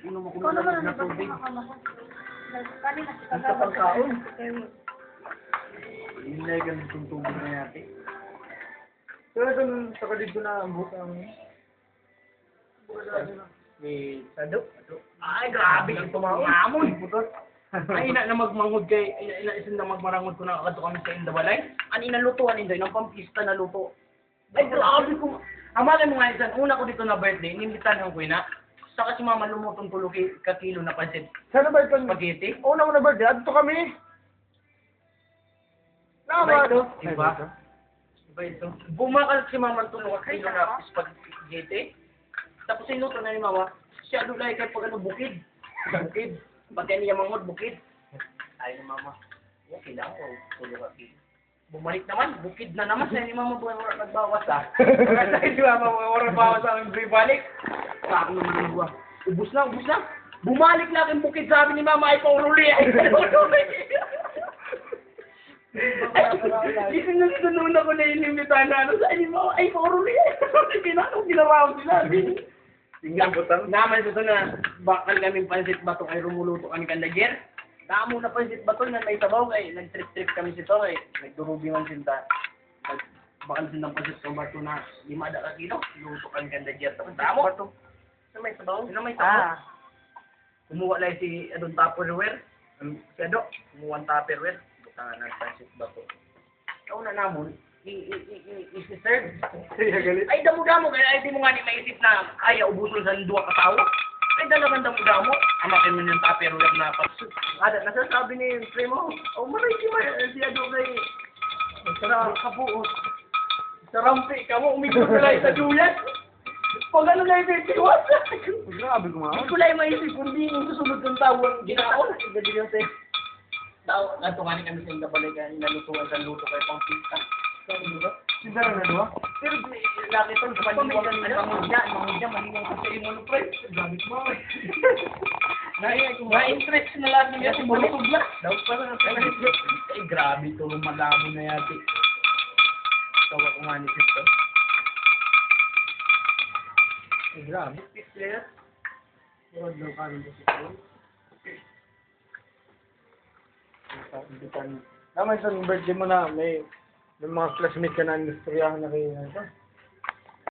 Inom ako Ikaw ng naman lamig na ang tubig. kanina si Ang Kagawad. kapangkaon. Hindi na ganitong tubig na yate. Pero doon sa kalid ko na ang bukang... May sado. Ay, grabe yung tumamon. Ay, ina na magmangod kay, ina isin na magmarangod ko na kadto kami sa Indabalay. Ani na lutuan indoy, ng pampista na luto. Ay, grabe ko. Amalan mo nga isan, una ko dito na birthday, inimbitan ko ina. Saka si mama lumutong tulo ka kilo na pansit. Sana ba ito? Spaghetti. Una mo na birthday, ato kami. Iba ito? Iba? Iba ito. Bumakal si mama tulo ka kilo na spaghetti. Tapos sinuto na ni mama, siya dulay kay pag ano bukid. Bukid. Pagka niya mangod bukid. Ay ni mama, okay lang ko tulo ka kilo. Bumalik naman, bukid na naman. Sa'yo ni mama buwan wala nagbawas ha. Sa'yo si mama wala nagbawas ang balik. Sa akin naman ang buwan. Ubus na, ubus na. Bumalik lang ang bukid, sabi ni mama ay pauruli. Ay pauruli. Isang nasununan ako na inimbitan na ano sa inyo, ay pauruli. Pinakang ginawa ko sila. Tingnan butang. Naman ito na bakal kaming pansit bato kay rumuluto kami kandager. Damo na pansit bato na may sabaw kay nag-trip-trip kami sito kay nagdurubi man sinta. Bakal sin ng pansit ng bato na 5 ka kilo, luto kami kandager. Tapos damo. Bato. Na may sabaw? Na may sabaw? Kumuha lang si adong Tupperware. Si Ado, kumuha ang Tupperware. Butangan ng pansit bato. Ikaw na namon, i-serve. Ay, damo-damo. Kaya ay di mo nga ni maisip na kaya ubuson sa 2 katao. Ay, dalaman damo-damo. Amakin mo yung Tupperware na paso. Ada, nasasabi ni Primo, oh, maray si siya doon kay... Sarap kabuot. Sarampi ka mo, umigod na lang sa duyan. Pag ano na yung tiwas. Grabe ko nga. Hindi ko lang maisip kung di yung susunod ng tawag. Ginakaon. Ganda yung sa'yo. Tao, natunganin kami sa Indabalay kaya nalutuan sa luto kay pang pista. Sinda na doon? Pero laki to, maniwag ang mangudya, maniwag ko sa imo no pre. Gamit mo. Na-interest na lang niya si Borotog na. Daw pa na. Ay, grabe to, malamo na yati. Tawa ko nga ni Sisto. Ay, grabe. Pixler. Huwag daw ka rin si Naman sa birthday mo na, may mga classmate ka na industriyahan na kayo.